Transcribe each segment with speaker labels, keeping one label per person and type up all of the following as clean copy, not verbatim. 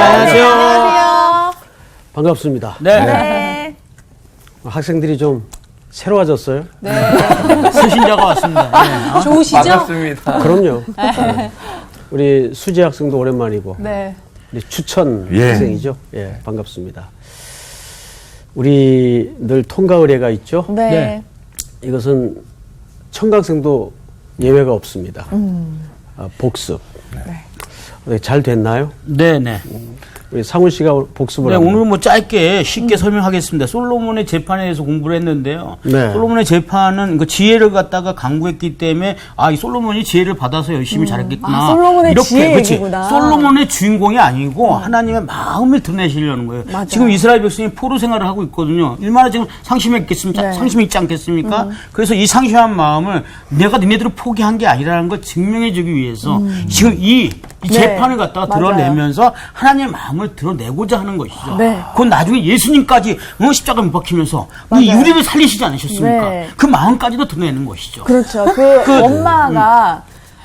Speaker 1: 안녕하세요.
Speaker 2: 반갑습니다.
Speaker 1: 네.
Speaker 2: 학생들이 좀 새로워졌어요?
Speaker 1: 네.
Speaker 3: 수신자가 왔습니다.
Speaker 1: 좋으시죠?
Speaker 4: 반갑습니다.
Speaker 2: 그럼요. 우리 수지 학생도 오랜만이고,
Speaker 1: 네.
Speaker 2: 우리 추천
Speaker 4: 예.
Speaker 2: 학생이죠. 예, 반갑습니다. 우리 늘 통과 의례가 있죠.
Speaker 1: 네.
Speaker 3: 네.
Speaker 2: 이것은 청강생도 예외가 없습니다. 복습. 잘 됐나요?
Speaker 3: 네네.
Speaker 2: 우리 상훈 씨가 복습을
Speaker 3: 네,
Speaker 2: 한번.
Speaker 3: 오늘 뭐 짧게 쉽게 설명하겠습니다. 솔로몬의 재판에 대해서 공부를 했는데요.
Speaker 2: 네.
Speaker 3: 솔로몬의 재판은 그 지혜를 갖다가 강구했기 때문에 이 솔로몬이 지혜를 받아서 열심히 잘했겠구나.
Speaker 1: 솔로몬의 지혜
Speaker 3: 그치?
Speaker 1: 얘기구나.
Speaker 3: 솔로몬의 주인공이 아니고 하나님의 마음을 드러내시려는 거예요.
Speaker 1: 맞아요.
Speaker 3: 지금 이스라엘 백성이 포로 생활을 하고 있거든요. 얼마나 지금 상심했겠습니까?
Speaker 1: 네.
Speaker 3: 상심이 있지 않겠습니까? 그래서 이 상심한 마음을 내가 너네들을 포기한 게 아니라는 걸 증명해주기 위해서 지금 이
Speaker 1: 네.
Speaker 3: 재판을 갖다가
Speaker 1: 맞아요.
Speaker 3: 드러내면서 하나님의 마음을 드러내고자 하는 것이죠.
Speaker 1: 네.
Speaker 3: 그건 나중에 예수님까지 십자가 못 박히면서 이
Speaker 1: 맞아요.
Speaker 3: 유리를 살리시지 않으셨습니까?
Speaker 1: 네.
Speaker 3: 그 마음까지도 드러내는 것이죠.
Speaker 1: 그렇죠.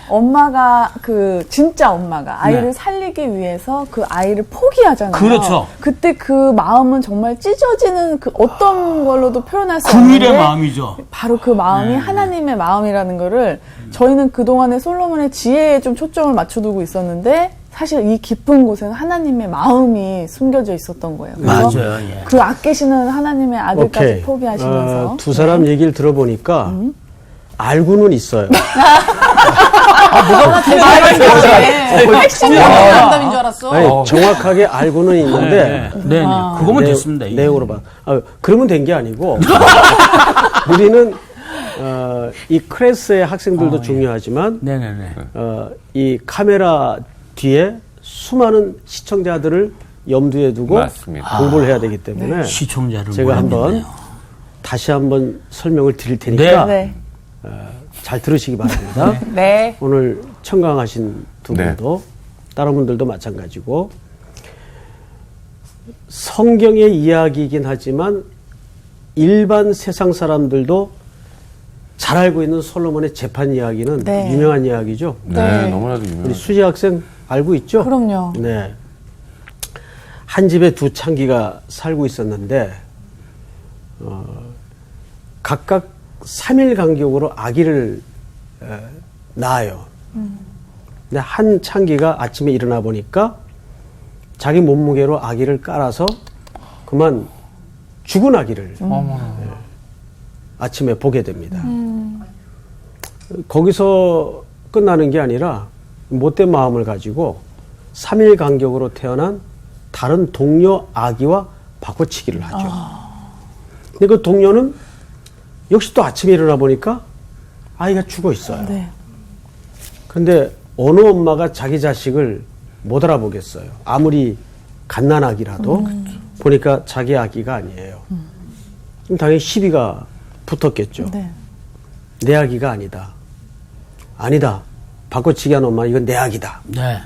Speaker 1: 엄마가 진짜 엄마가 아이를
Speaker 3: 네.
Speaker 1: 살리기 위해서 그 아이를 포기하잖아요.
Speaker 3: 그렇죠.
Speaker 1: 그때 그 마음은 정말 찢어지는 그 어떤 걸로도 표현할 수 없는데
Speaker 3: 국민의 마음이죠.
Speaker 1: 바로 그 마음이
Speaker 3: 네.
Speaker 1: 하나님의 마음이라는 거를 저희는 그동안에 솔로몬의 지혜에 좀 초점을 맞춰두고 있었는데 사실 이 깊은 곳에는 하나님의 마음이 숨겨져 있었던 거예요. 그래서
Speaker 3: 맞아요. 예.
Speaker 1: 그 아끼시는 하나님의 아들까지
Speaker 2: 오케이.
Speaker 1: 포기하시면서
Speaker 2: 두 사람 얘기를 들어보니까 알고는 있어요.
Speaker 1: 핵심적인 상담인 줄 알았어.
Speaker 2: 아니, 정확하게 알고는 있는데
Speaker 3: 네. 그거면 됐습니다. 이게.
Speaker 2: 내용으로 봐. 그러면 된 게 아니고 우리는 이 클래스의 학생들도 중요하지만
Speaker 3: 네네네.
Speaker 2: 이 카메라 뒤에 수많은 시청자들을 염두에 두고
Speaker 4: 맞습니다.
Speaker 2: 공부를 해야 되기 때문에
Speaker 3: 시청자를
Speaker 2: 제가 한번
Speaker 3: 모르겠네요.
Speaker 2: 다시 한번 설명을 드릴 테니까
Speaker 1: 네.
Speaker 2: 잘 들으시기 바랍니다.
Speaker 1: 네.
Speaker 2: 오늘 청강하신 두
Speaker 4: 네.
Speaker 2: 분도 다른 분들도 마찬가지고 성경의 이야기이긴 하지만 일반 세상 사람들도 잘 알고 있는 솔로몬의 재판 이야기는
Speaker 1: 네.
Speaker 2: 유명한 이야기죠.
Speaker 4: 네, 너무나도
Speaker 2: 우리
Speaker 4: 유명하죠.
Speaker 2: 수지 학생 알고 있죠?
Speaker 1: 그럼요.
Speaker 2: 네. 한 집에 두 창기가 살고 있었는데 각각 3일 간격으로 아기를 낳아요. 근데 한 창기가 아침에 일어나 보니까 자기 몸무게로 아기를 깔아서 그만 죽은 아기를 아침에 보게 됩니다. 거기서 끝나는 게 아니라 못된 마음을 가지고 3일 간격으로 태어난 다른 동료 아기와 바꿔치기를 하죠. 근데 그 동료는 역시 또 아침에 일어나 보니까 아이가 죽어 있어요.
Speaker 1: 네.
Speaker 2: 그런데 어느 엄마가 자기 자식을 못 알아보겠어요. 아무리 갓난아기라도 보니까 자기 아기가 아니에요. 그럼 당연히 시비가 붙었겠죠.
Speaker 1: 네.
Speaker 2: 내 아기가 아니다. 아니다. 바꿔치기 한 엄마 이건 내 아기다.
Speaker 3: 네.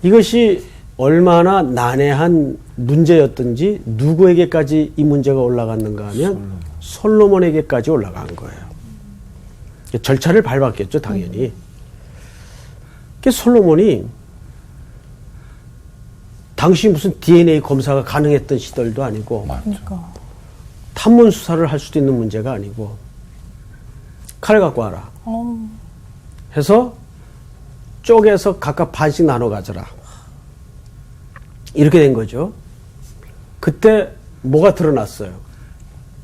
Speaker 2: 이것이 얼마나 난해한 문제였든지 누구에게까지 이 문제가 올라갔는가 하면 솔로몬에게까지 올라간 거예요. 절차를 밟았겠죠, 당연히. 그 솔로몬이 당시 무슨 DNA 검사가 가능했던 시절도 아니고
Speaker 1: 그러니까.
Speaker 2: 탐문 수사를 할 수도 있는 문제가 아니고 칼 갖고 와라 해서 쪼개서 각각 반씩 나눠 가져라 이렇게 된 거죠. 그때 뭐가 드러났어요?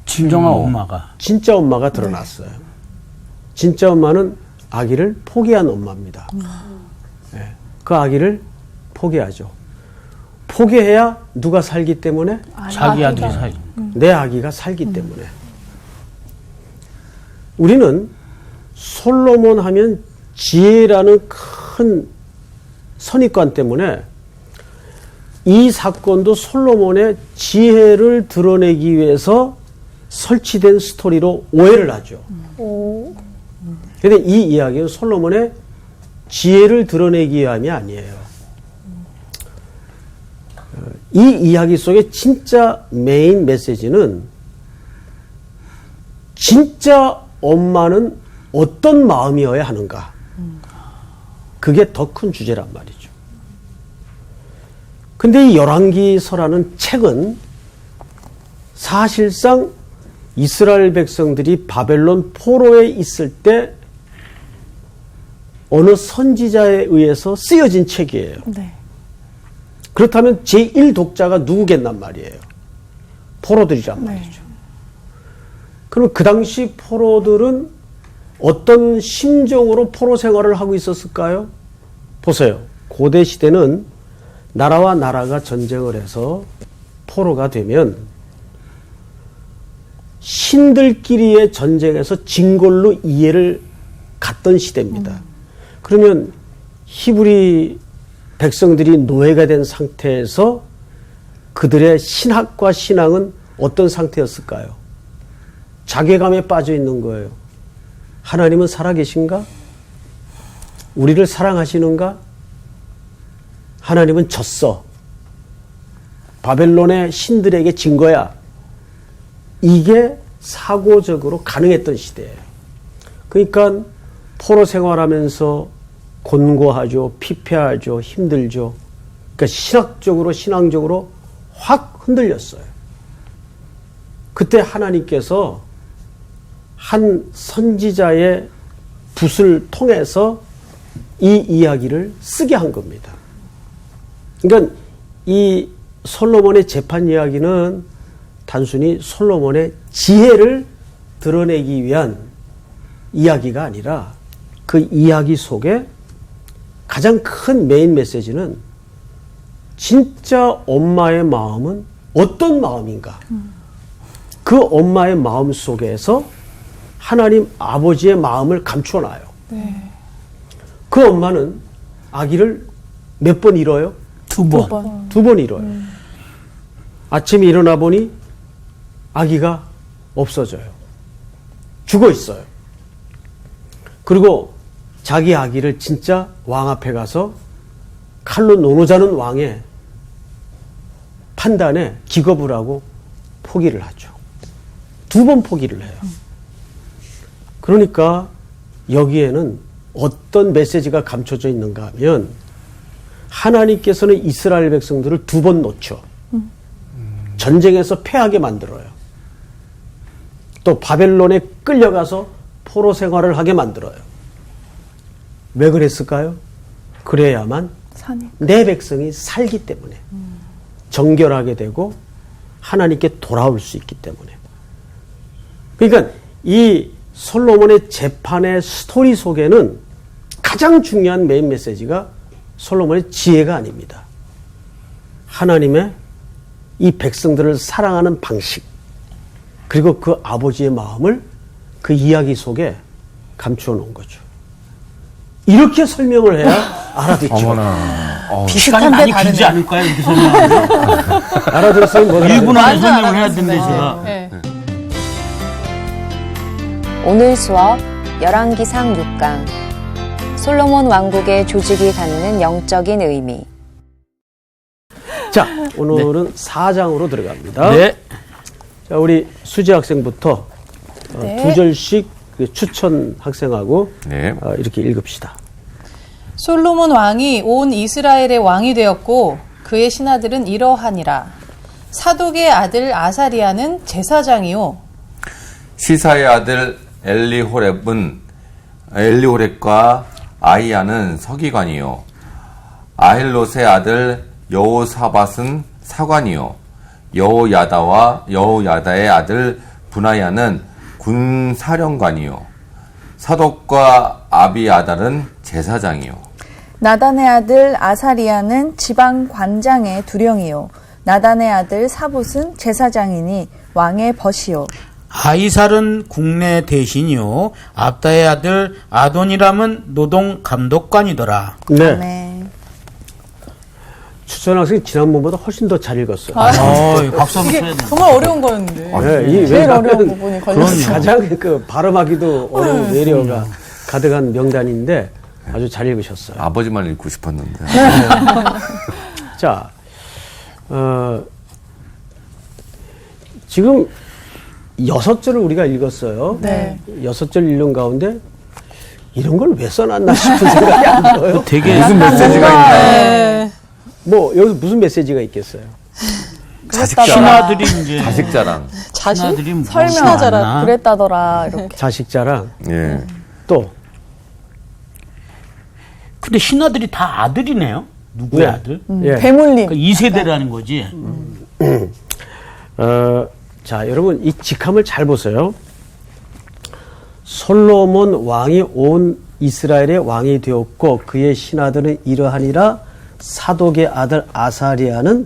Speaker 3: 진정한 엄마가.
Speaker 2: 진짜 엄마가 드러났어요. 진짜 엄마는 아기를 포기한 엄마입니다. 네. 그 아기를 포기하죠. 포기해야 누가 살기 때문에?
Speaker 3: 자기 아들이 살기.
Speaker 2: 내 아기가 살기 때문에. 우리는 솔로몬 하면 지혜라는 큰 선입관 때문에 이 사건도 솔로몬의 지혜를 드러내기 위해서 설치된 스토리로 오해를 하죠. 그런데 이 이야기는 솔로몬의 지혜를 드러내기 위함이 아니에요. 이 이야기 속의 진짜 메인 메시지는 진짜 엄마는 어떤 마음이어야 하는가. 그게 더 큰 주제란 말이죠. 근데 이 열왕기서라는 책은 사실상 이스라엘 백성들이 바벨론 포로에 있을 때 어느 선지자에 의해서 쓰여진 책이에요.
Speaker 1: 네.
Speaker 2: 그렇다면 제1독자가 누구겠단 말이에요. 포로들이란
Speaker 1: 네.
Speaker 2: 말이죠. 그럼 그 당시 포로들은 어떤 심정으로 포로 생활을 하고 있었을까요? 보세요. 고대 시대는 나라와 나라가 전쟁을 해서 포로가 되면 신들끼리의 전쟁에서 진골로 이해를 갔던 시대입니다. 그러면 히브리 백성들이 노예가 된 상태에서 그들의 신학과 신앙은 어떤 상태였을까요? 자괴감에 빠져 있는 거예요. 하나님은 살아계신가? 우리를 사랑하시는가? 하나님은 졌어. 바벨론의 신들에게 진 거야. 이게 사고적으로 가능했던 시대예요. 그러니까 포로 생활하면서 곤고하죠, 피폐하죠, 힘들죠. 그러니까 신학적으로, 신앙적으로 확 흔들렸어요. 그때 하나님께서 한 선지자의 붓을 통해서 이 이야기를 쓰게 한 겁니다. 그러니까 이 솔로몬의 재판 이야기는 단순히 솔로몬의 지혜를 드러내기 위한 이야기가 아니라 그 이야기 속에 가장 큰 메인 메시지는 진짜 엄마의 마음은 어떤 마음인가? 그 엄마의 마음 속에서 하나님 아버지의 마음을 감춰놔요.
Speaker 1: 네.
Speaker 2: 그 엄마는 아기를 몇 번 잃어요?
Speaker 3: 두 번.
Speaker 2: 두 번 잃어요. 아침에 일어나 보니 아기가 없어져요. 죽어 있어요. 그리고 자기 아기를 진짜 왕 앞에 가서 칼로 노노자는 왕의 판단에 기겁을 하고 포기를 하죠. 두 번 포기를 해요. 그러니까 여기에는 어떤 메시지가 감춰져 있는가 하면 하나님께서는 이스라엘 백성들을 두 번 놓쳐. 전쟁에서 패하게 만들어요. 또 바벨론에 끌려가서 포로 생활을 하게 만들어요. 왜 그랬을까요? 그래야만
Speaker 1: 사니까.
Speaker 2: 내 백성이 살기 때문에 정결하게 되고 하나님께 돌아올 수 있기 때문에. 그러니까 이 솔로몬의 재판의 스토리 속에는 가장 중요한 메인 메시지가 솔로몬의 지혜가 아닙니다. 하나님의 이 백성들을 사랑하는 방식, 그리고 그 아버지의 마음을 그 이야기 속에 감추어 놓은 거죠. 이렇게 설명을 해야 알아듣죠.
Speaker 4: 어머나.
Speaker 3: 시간이 많이 길지 않을까요? 이렇게 설명하면.
Speaker 2: 알아들었어요? 뭐
Speaker 3: 1분 안에
Speaker 1: 완전
Speaker 3: 설명을 해야
Speaker 1: 알았습니다.
Speaker 3: 되는데 제가.
Speaker 1: 네.
Speaker 5: 오늘 수업 열왕기상 6강 솔로몬 왕국의 조직이 갖는 영적인 의미.
Speaker 2: 자, 오늘은 4장으로 들어갑니다.
Speaker 3: 네.
Speaker 2: 자, 우리 수지 학생부터
Speaker 1: 네.
Speaker 2: 두 절씩 그 추천 학생하고
Speaker 4: 네.
Speaker 2: 이렇게 읽읍시다.
Speaker 6: 솔로몬 왕이 온 이스라엘의 왕이 되었고 그의 신하들은 이러하니라. 사독의 아들 아사리아는 제사장이요.
Speaker 4: 시사의 아들 엘리호렙과 아이야는 서기관이요. 아헬롯의 아들 여호사밧은 사관이요. 여호야다의 아들 분하야는 군사령관이요. 사독과 아비아달은 제사장이요.
Speaker 7: 나단의 아들 아사리아는 지방 관장의 두령이요. 나단의 아들 사봇은 제사장이니 왕의 벗이요.
Speaker 3: 아이살은 국내 대신이요. 압다의 아들 아도니람은 노동 감독관이더라.
Speaker 2: 네.
Speaker 7: 아멘.
Speaker 2: 추천 학생이 지난번보다 훨씬 더 잘 읽었어요.
Speaker 3: 박수 한번
Speaker 1: 이게
Speaker 3: 쳐야 돼.
Speaker 1: 정말 어려운 거였는데.
Speaker 2: 네, 이
Speaker 1: 제일
Speaker 2: 왜냐하면
Speaker 1: 어려운 부분이 걸렸어요.
Speaker 2: 가장 그 발음하기도 어려운 외래어가 가득한 명단인데 아주 잘 읽으셨어요.
Speaker 4: 아버지만 읽고 싶었는데.
Speaker 2: 자, 지금 6절을 우리가 읽었어요.
Speaker 1: 네.
Speaker 2: 6절 읽는 가운데 이런 걸 왜 써놨나 싶은 생각이 안 들어요.
Speaker 3: 되게
Speaker 4: 무슨 메시지가 있나?
Speaker 2: 뭐 여기서 무슨 메시지가 있겠어요?
Speaker 3: 신하들이 이제
Speaker 4: 자식 자랑.
Speaker 3: 신하들이 뭐
Speaker 1: 설명하자라
Speaker 3: 많나?
Speaker 1: 그랬다더라 이렇게.
Speaker 2: 자식 자랑.
Speaker 4: 예.
Speaker 2: 또
Speaker 3: 근데 신하들이 다 아들이네요. 누구의
Speaker 2: 네.
Speaker 3: 아들?
Speaker 2: 예.
Speaker 1: 배물림.
Speaker 3: 그러니까 2세대라는 거지.
Speaker 2: 자, 여러분 이 직함을 잘 보세요. 솔로몬 왕이 온 이스라엘의 왕이 되었고 그의 신하들은 이러하니라. 사독의 아들 아사리아는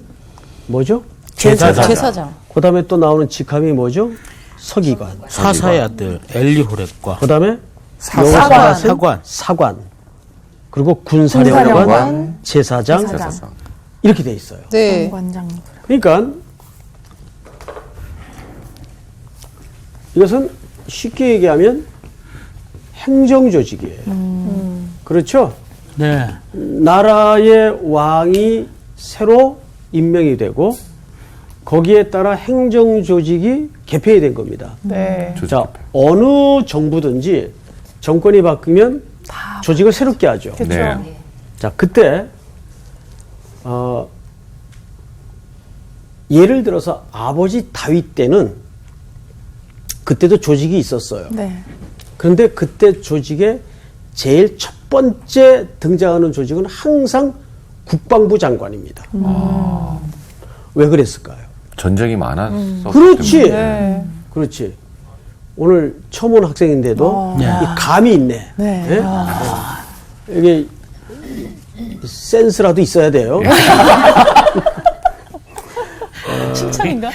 Speaker 2: 뭐죠?
Speaker 6: 제사장.
Speaker 2: 그 다음에 또 나오는 직함이 뭐죠? 서기관.
Speaker 3: 사사의 아들 엘리호렙과
Speaker 2: 그 다음에
Speaker 3: 사관.
Speaker 2: 사관. 그리고 군사령관, 제사장,
Speaker 4: 제사장.
Speaker 2: 이렇게 돼 있어요.
Speaker 6: 네.
Speaker 1: 관장.
Speaker 2: 그러니까 이것은 쉽게 얘기하면 행정조직이에요. 그렇죠?
Speaker 3: 네.
Speaker 2: 나라의 왕이 새로 임명이 되고 거기에 따라 행정조직이 개편이 된 겁니다.
Speaker 1: 네.
Speaker 2: 자, 어느 정부든지 정권이 바뀌면 조직을 새롭게 하죠.
Speaker 4: 네.
Speaker 2: 자, 그때 예를 들어서 아버지 다윗 때는 그때도 조직이 있었어요.
Speaker 1: 네.
Speaker 2: 그런데 그때 조직에 제일 첫 번째 등장하는 조직은 항상 국방부 장관입니다. 왜 그랬을까요?
Speaker 4: 전쟁이 많았어.
Speaker 2: 그렇지.
Speaker 1: 네.
Speaker 2: 그렇지. 오늘 처음 온 학생인데도 이 감이 있네.
Speaker 1: 네.
Speaker 2: 예? 이게 센스라도 있어야 돼요.
Speaker 1: 칭찬인가?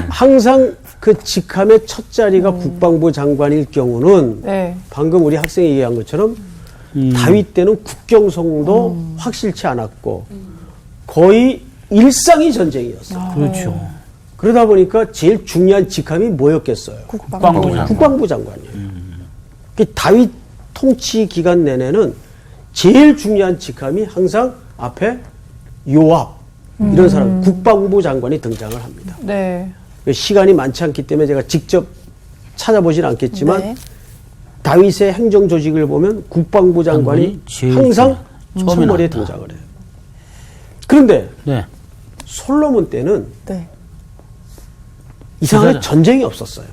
Speaker 2: 항상 그 직함의 첫 자리가 국방부 장관일 경우는
Speaker 1: 네.
Speaker 2: 방금 우리 학생이 얘기한 것처럼 다윗 때는 국경성도 확실치 않았고 거의 일상이 전쟁이었어요.
Speaker 3: 그렇죠.
Speaker 2: 그러다 보니까 제일 중요한 직함이 뭐였겠어요?
Speaker 3: 국방부 장관.
Speaker 2: 국방부 장관이에요. 그 다윗 통치 기간 내내는 제일 중요한 직함이 항상 앞에 요압 이런 사람 국방부 장관이 등장을 합니다.
Speaker 1: 네.
Speaker 2: 시간이 많지 않기 때문에 제가 직접 찾아보진 않겠지만
Speaker 1: 네.
Speaker 2: 다윗의 행정 조직을 보면 국방부 장관이
Speaker 3: 제일
Speaker 2: 항상
Speaker 3: 처음에
Speaker 2: 첫머리에
Speaker 3: 나왔다.
Speaker 2: 등장을 해요. 그런데
Speaker 3: 네.
Speaker 2: 솔로몬 때는
Speaker 1: 네.
Speaker 2: 이상하게
Speaker 3: 제사장.
Speaker 2: 전쟁이 없었어요.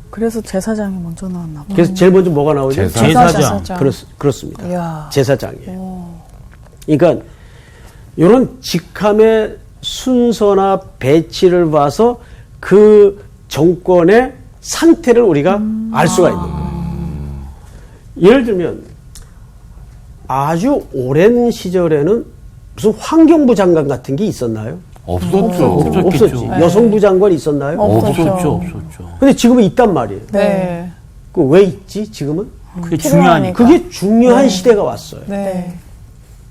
Speaker 1: 그래서 제사장이 먼저 나왔나 봐.
Speaker 2: 그래서 제일 먼저 뭐가 나오죠?
Speaker 3: 제사장.
Speaker 2: 그렇습니다.
Speaker 1: 이야.
Speaker 2: 제사장이에요. 그러니까 이런 직함의 순서나 배치를 봐서 그 정권의 상태를 우리가 알 수가 있는 거예요. 예를 들면 아주 오랜 시절에는 무슨 환경부 장관 같은 게 있었나요?
Speaker 4: 없었죠.
Speaker 2: 없었지. 여성부 장관이 있었나요?
Speaker 3: 없었죠.
Speaker 2: 근데 지금은 있단 말이에요.
Speaker 1: 네.
Speaker 2: 그 왜 있지? 지금은?
Speaker 3: 그게 중요하니까.
Speaker 2: 그게 중요한 시대가 왔어요.
Speaker 1: 네.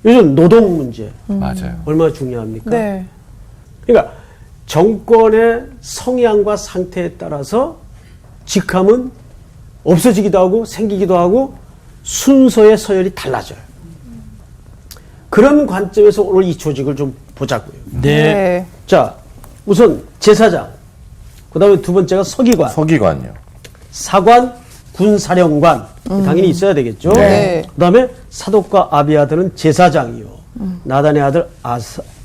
Speaker 2: 요즘 노동 문제
Speaker 4: 맞아요.
Speaker 2: 얼마나 중요합니까?
Speaker 1: 네.
Speaker 2: 그러니까 정권의 성향과 상태에 따라서 직함은 없어지기도 하고 생기기도 하고 순서의 서열이 달라져요. 그런 관점에서 오늘 이 조직을 좀 보자고요.
Speaker 3: 네.
Speaker 2: 자, 우선 제사장, 그 다음에 두 번째가 서기관,
Speaker 4: 서기관요.
Speaker 2: 사관, 군사령관 당연히 있어야 되겠죠.
Speaker 6: 네.
Speaker 2: 그 다음에 사독과 아비아들은 제사장이요. 나단의 아들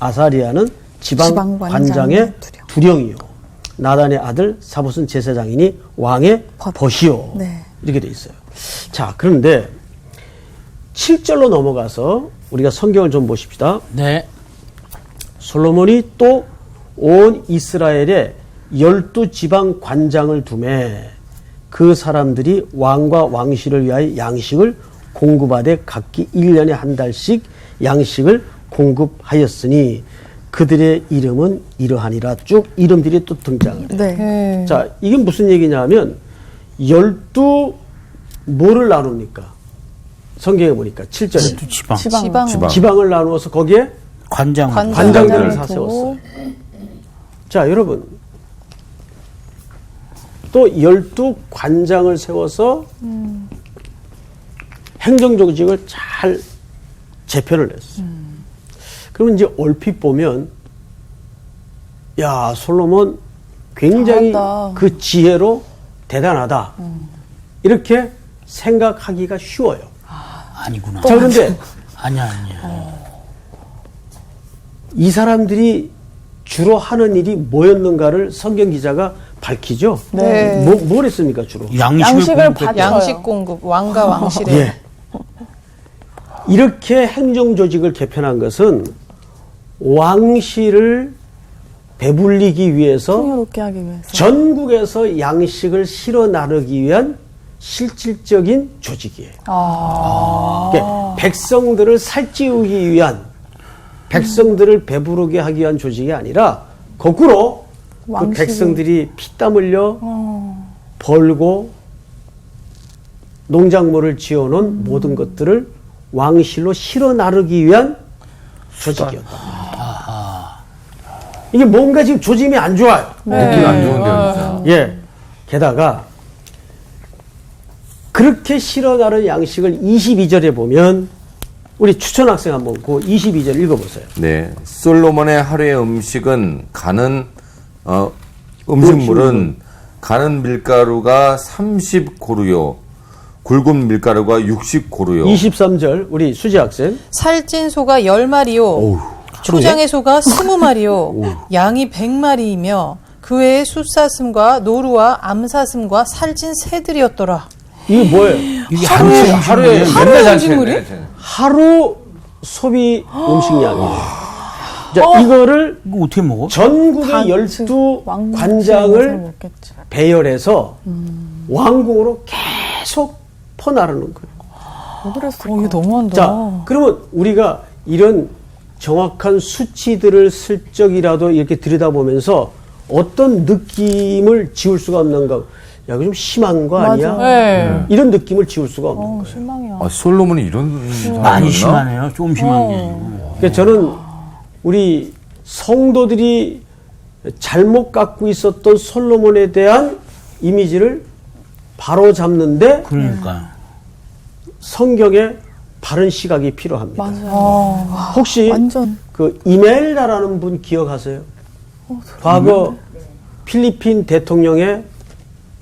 Speaker 2: 아사리아는 지방관장의 두령이요. 나단의 아들 사봇은 제사장이니 왕의 벗이요.
Speaker 7: 네.
Speaker 2: 이렇게 돼 있어요. 자, 그런데 7절로 넘어가서 우리가 성경을 좀 보십시다.
Speaker 3: 네.
Speaker 2: 솔로몬이 또 온 이스라엘에 12지방 관장을 두매 그 사람들이 왕과 왕실을 위하여 양식을 공급하되 각기 1년에 한 달씩 양식을 공급하였으니 그들의 이름은 이러하니라. 쭉 이름들이 또 등장을 해요.
Speaker 7: 네.
Speaker 2: 자, 이게 무슨 얘기냐면 12 뭐를 나눕니까? 성경에 보니까 7절에
Speaker 3: 지방.
Speaker 2: 지방을 나누어서 거기에
Speaker 3: 관장을
Speaker 2: 관장들을 다 세웠어요. 자, 여러분. 또 12관장을 세워서 행정조직을 잘 재편을 했어요. 그러면 이제 얼핏 보면, 야, 솔로몬 굉장히
Speaker 1: 잘한다.
Speaker 2: 그 지혜로 대단하다. 이렇게 생각하기가 쉬워요.
Speaker 3: 아니구나.
Speaker 2: 자, 그런데
Speaker 3: 아니야.
Speaker 2: 이 사람들이 주로 하는 일이 뭐였는가를 성경 기자가 밝히죠.
Speaker 6: 네.
Speaker 2: 뭘 했습니까 주로?
Speaker 1: 양식을
Speaker 3: 공급했죠.
Speaker 1: 받-
Speaker 6: 양식 공급, 왕과 왕실에.
Speaker 2: 예. 이렇게 행정 조직을 개편한 것은 왕실을 배불리기 위해서
Speaker 1: 풍요롭게 하기 위해서.
Speaker 2: 전국에서 양식을 실어 나르기 위한 실질적인 조직이에요. 그러니까 백성들을 살찌우기 위한, 백성들을 배부르게 하기 위한 조직이 아니라 거꾸로 그
Speaker 1: 왕실을-
Speaker 2: 백성들이 피땀 흘려 벌고 농작물을 지어놓은 모든 것들을 왕실로 실어 나르기 위한 조직이었다. 이게 뭔가 지금 조짐이 안 좋아요.
Speaker 4: 느낌이 안 좋은데요, 진짜.
Speaker 2: 예. 게다가 그렇게 실어 나른 양식을 22절에 보면 우리 추천 학생 한번 그 22절 읽어보세요.
Speaker 4: 네. 솔로몬의 하루의 음식은 음식물은 가는 밀가루가 30고루요. 굵은 밀가루가 60고루요.
Speaker 2: 23절 우리 수지 학생.
Speaker 6: 살찐 소가 10마리요. 초장의 소가 20마리요. 양이 100마리이며 그 외에 숫사슴과 노루와 암사슴과 살찐 새들이었더라.
Speaker 2: 이게 뭐예요?
Speaker 3: 이게
Speaker 4: 하루에
Speaker 6: 하루의 음식물이?
Speaker 2: 하루 소비 음식량이에요. 자, 이거를
Speaker 3: 이거 어떻게 먹어?
Speaker 2: 전국의
Speaker 1: 관측,
Speaker 2: 12
Speaker 1: 왕궁
Speaker 2: 관장을
Speaker 1: 먹겠지.
Speaker 2: 배열해서 왕궁으로 계속 퍼나르는 거예요.
Speaker 1: 왜 그랬을까?
Speaker 6: 이게 너무한다.
Speaker 2: 자, 그러면 우리가 이런 정확한 수치들을 슬쩍이라도 이렇게 들여다보면서 어떤 느낌을 지울 수가 없는가? 야, 이거 좀 심한 거 아니야?
Speaker 6: 네.
Speaker 2: 이런 느낌을 지울 수가 없는 거예요.
Speaker 1: 실망이야.
Speaker 4: 아, 솔로몬이 이런
Speaker 3: 많이
Speaker 4: 사람이었나?
Speaker 3: 심하네요. 좀 심한 게.
Speaker 2: 그러니까 저는 우리 성도들이 잘못 갖고 있었던 솔로몬에 대한 이미지를 바로 잡는데
Speaker 3: 그러니까요.
Speaker 2: 성경에 바른 시각이 필요합니다.
Speaker 1: 맞아요.
Speaker 2: 혹시
Speaker 1: 완전.
Speaker 2: 그 이멜다라는 분 기억하세요? 과거 필리핀 대통령의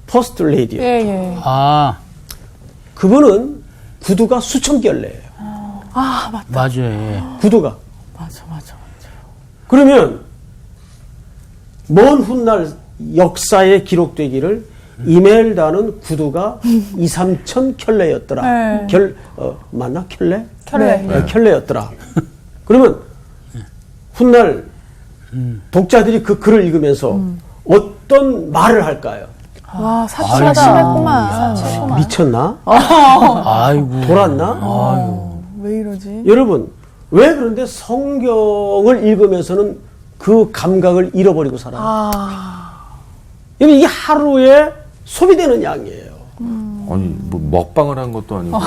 Speaker 2: 퍼스트 레이디요.
Speaker 6: 예.
Speaker 3: 아,
Speaker 2: 그분은 구두가 수천 켤레예요.
Speaker 1: 아, 맞다.
Speaker 3: 맞아요. 예.
Speaker 2: 구두가.
Speaker 1: 맞아.
Speaker 2: 그러면 먼 훗날 역사에 기록되기를 이멜다는 구두가 2, 3천 켤레였더라. 맞나? 켤레?
Speaker 6: 켤레.
Speaker 2: 켤레였더라. 그러면 훗날 독자들이 그 글을 읽으면서 어떤 말을 할까요?
Speaker 1: 와, 사치가 심했구만.
Speaker 2: 미쳤나?
Speaker 3: 아이고.
Speaker 2: 돌았나?
Speaker 1: 왜 이러지?
Speaker 2: 여러분, 왜 그런데 성경을 읽으면서는 그 감각을 잃어버리고 살아요? 여러분, 이게 하루에 소비되는 양이에요.
Speaker 4: 아니, 뭐 먹방을 한 것도 아니고.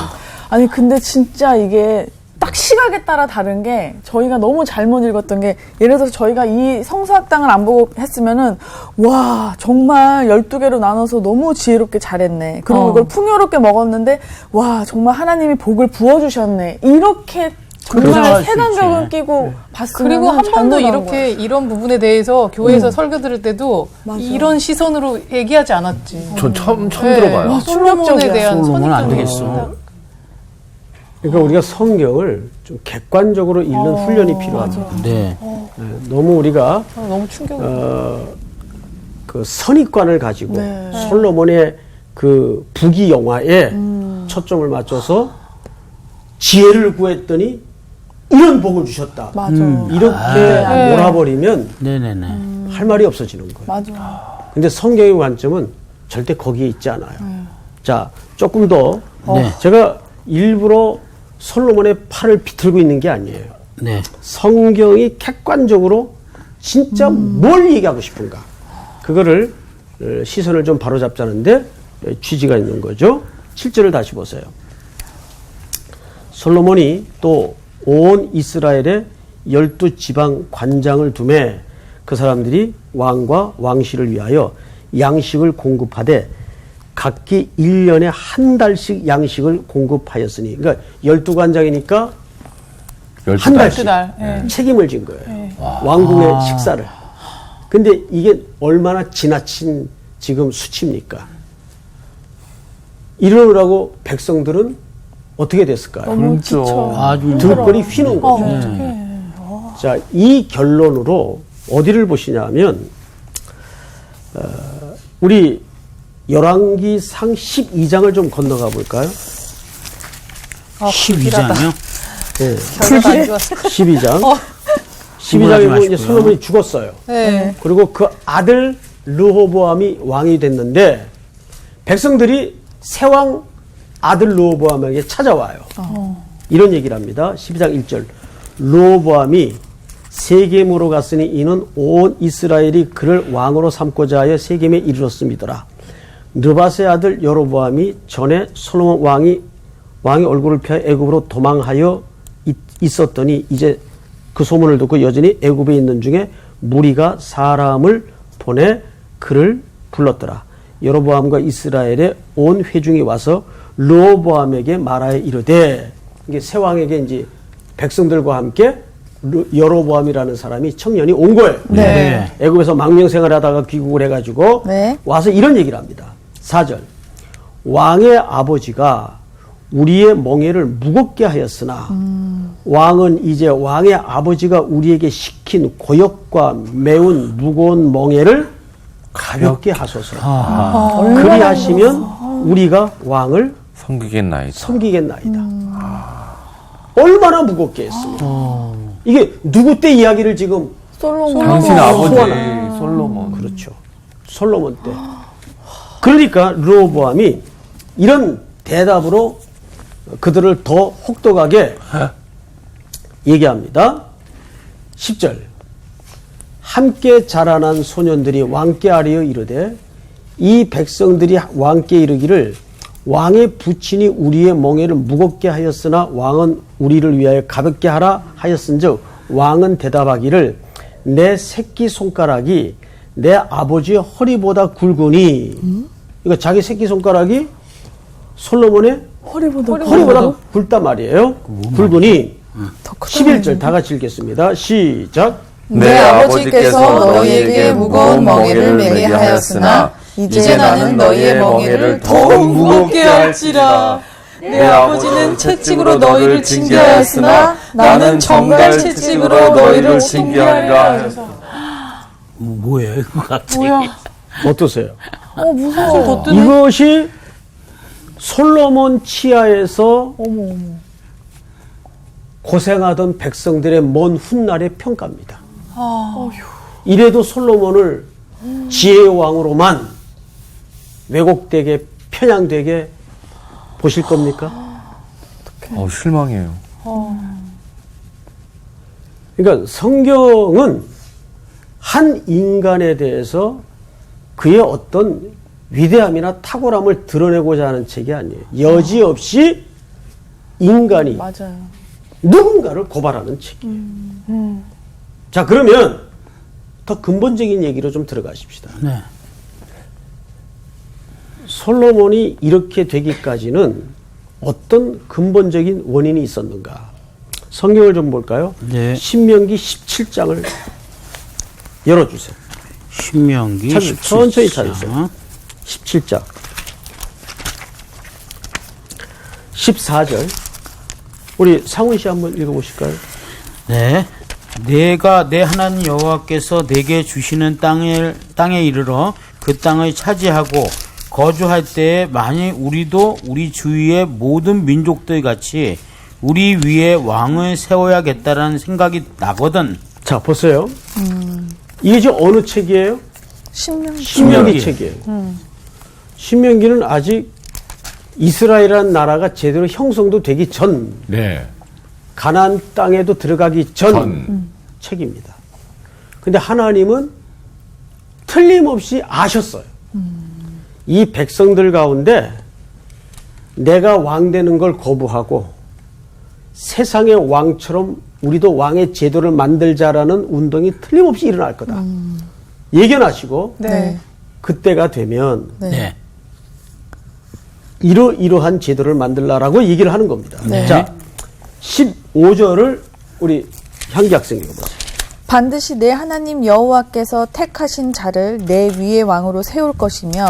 Speaker 1: 아니, 근데 진짜 이게 딱 시각에 따라 다른 게 저희가 너무 잘못 읽었던 게 예를 들어서 저희가 이 성서학당을 안 보고 했으면은 와, 정말 12개로 나눠서 너무 지혜롭게 잘했네. 그리고 이걸 풍요롭게 먹었는데 와, 정말 하나님이 복을 부어주셨네. 이렇게 정말
Speaker 3: 그렇죠.
Speaker 1: 색안경을 끼고 봤으면
Speaker 6: 그리고 한 번도 이렇게 이런 부분에 대해서 교회에서 설교 들을 때도
Speaker 1: 맞아.
Speaker 6: 이런 시선으로 얘기하지 않았지.
Speaker 4: 전 처음
Speaker 6: 네.
Speaker 4: 들어봐요.
Speaker 6: 솔로몬에 대한
Speaker 3: 솔로몬은 안
Speaker 6: 선입견이
Speaker 3: 되겠어.
Speaker 6: 있습니다.
Speaker 2: 그러니까 우리가 성경을 좀 객관적으로 읽는 훈련이 필요합니다.
Speaker 3: 네.
Speaker 2: 네, 너무 우리가
Speaker 6: 너무 충격이야.
Speaker 2: 그 선입관을 가지고
Speaker 1: 네.
Speaker 2: 솔로몬의 그 부귀 영화에 초점을 맞춰서 지혜를 구했더니 이런 복을 주셨다.
Speaker 1: 맞아.
Speaker 2: 이렇게 몰아버리면
Speaker 3: 네네네.
Speaker 2: 할 말이 없어지는 거예요.
Speaker 1: 맞아.
Speaker 2: 근데 성경의 관점은 절대 거기에 있지 않아요. 자, 조금 더
Speaker 3: 네.
Speaker 2: 제가 일부러 솔로몬의 팔을 비틀고 있는 게 아니에요.
Speaker 3: 네.
Speaker 2: 성경이 객관적으로 진짜 뭘 얘기하고 싶은가. 그거를 시선을 좀 바로잡자는데 취지가 있는 거죠. 7절을 다시 보세요. 솔로몬이 또 온 이스라엘에 12지방 관장을 두매 그 사람들이 왕과 왕실을 위하여 양식을 공급하되 각기 1년에 한 달씩 양식을 공급하였으니 그러니까 12관장이니까 한 달씩 책임을 진 거예요. 왕궁의 식사를. 근데 이게 얼마나 지나친 지금 수치입니까? 이러느라고 백성들은 어떻게 됐을까요?
Speaker 1: 너무 지쳐.
Speaker 3: 아주
Speaker 2: 등골이 휘는 거죠. 자, 이 결론으로 어디를 보시냐면 우리 열왕기상 12장을 좀 건너가 볼까요?
Speaker 3: 12장이요?
Speaker 2: 네.
Speaker 6: 결과가 안 좋았어.
Speaker 2: 12장. 12장에 보면 이제
Speaker 3: 마시고요.
Speaker 2: 솔로몬이 죽었어요.
Speaker 6: 네.
Speaker 2: 그리고 그 아들 르호보암이 왕이 됐는데 백성들이 새왕 아들 르호보암에게 찾아와요. 이런 얘기를 합니다. 12장 1절. 르호보암이 세겜으로 갔으니 이는 온 이스라엘이 그를 왕으로 삼고자 하여 세겜에 이르렀음이더라. 느밧의 아들 여로보암이 전에 솔로몬 왕이 얼굴을 피하여 애굽으로 도망하여 있었더니 이제 그 소문을 듣고 여전히 애굽에 있는 중에 무리가 사람을 보내 그를 불렀더라. 여로보암과 이스라엘의 온 회중이 와서 르호보암에게 말하여 이르되, 이게 새 왕에게 이제 백성들과 함께 여로보암이라는 사람이 청년이 온 거예요.
Speaker 6: 네.
Speaker 2: 애굽에서 망명생활을 하다가 귀국을 해가지고
Speaker 7: 네.
Speaker 2: 와서 이런 얘기를 합니다. 4절. 왕의 아버지가 우리의 멍에를 무겁게 하였으나 왕은 이제 왕의 아버지가 우리에게 시킨 고역과 매운 무거운 멍에를 가볍게 하소서. 그리하시면 우리가 왕을
Speaker 4: 섬기겠나이다.
Speaker 2: 섬기겠나이다. 얼마나 무겁게 했습니까? 이게 누구 때 이야기를 지금
Speaker 1: 솔로몬.
Speaker 4: 당신 아버지
Speaker 2: 소환한.
Speaker 4: 솔로몬.
Speaker 2: 그렇죠. 솔로몬 때. 그러니까 르호보암이 이런 대답으로 그들을 더 혹독하게 얘기합니다. 10절. 함께 자라난 소년들이 왕께 아뢰어 이르되 이 백성들이 왕께 이르기를 왕의 부친이 우리의 멍에를 무겁게 하였으나 왕은 우리를 위하여 가볍게 하라 하였은즉 왕은 대답하기를 내 새끼 손가락이 내 아버지의 허리보다 굵으니 그러니까 자기 새끼 손가락이 솔로몬의 허리보다 굵단 말이에요. 굵으니 11절 다 같이 읽겠습니다. 시작.
Speaker 6: 내 아버지께서 너희에게 무거운 멍에를 매게 하였으나 이제 나는 너희의 멍에를 더욱 무겁게 할지라. 내 아버지는 채찍으로 너희를 징계하였으나 나는 정갈 채찍으로 너희를 징계하리라.
Speaker 3: 뭐예요, 이거 갑자기?
Speaker 2: 어떠세요?
Speaker 1: 무서워.
Speaker 2: 이것이 솔로몬 치하에서 고생하던 백성들의 먼 훗날의 평가입니다. 이래도 솔로몬을 지혜의 왕으로만 왜곡되게 편향되게 보실 겁니까?
Speaker 4: 실망해요.
Speaker 2: 그러니까 성경은 한 인간에 대해서 그의 어떤 위대함이나 탁월함을 드러내고자 하는 책이 아니에요. 여지없이 인간이
Speaker 1: 맞아요.
Speaker 2: 누군가를 고발하는 책이에요. 자, 그러면 더 근본적인 얘기로 좀 들어가십시다.
Speaker 3: 네.
Speaker 2: 솔로몬이 이렇게 되기까지는 어떤 근본적인 원인이 있었는가? 성경을 좀 볼까요?
Speaker 3: 네.
Speaker 2: 신명기 17장을 열어주세요.
Speaker 3: 신명기
Speaker 2: 천천히 찾으세요. 17장 14절 우리 상훈 씨 한번 읽어보실까요?
Speaker 3: 네. 내가 내 하나님 여호와께서 내게 주시는 땅에 이르러 그 땅을 차지하고 거주할 때에 만일 우리도 우리 주위의 모든 민족들 같이 우리 위에 왕을 세워야겠다라는 생각이 나거든.
Speaker 2: 자, 보세요. 이게 지금 어느 책이에요? 신명기
Speaker 3: 신명기.
Speaker 2: 책이에요. 신명기는 아직 이스라엘이라는 나라가 제대로 형성도 되기 전,
Speaker 4: 네.
Speaker 2: 가나안 땅에도 들어가기 전 책입니다. 근데 하나님은 틀림없이 아셨어요. 이 백성들 가운데 내가 왕 되는 걸 거부하고 세상의 왕처럼 우리도 왕의 제도를 만들자라는 운동이 틀림없이 일어날 거다. 예견하시고
Speaker 6: 네.
Speaker 2: 그때가 되면
Speaker 3: 네.
Speaker 2: 이러한 제도를 만들라라고 얘기를 하는 겁니다.
Speaker 3: 네.
Speaker 2: 자, 15절을 우리 향기 학생 읽어보세요.
Speaker 7: 반드시 내 하나님 여호와께서 택하신 자를 내 위에 왕으로 세울 것이며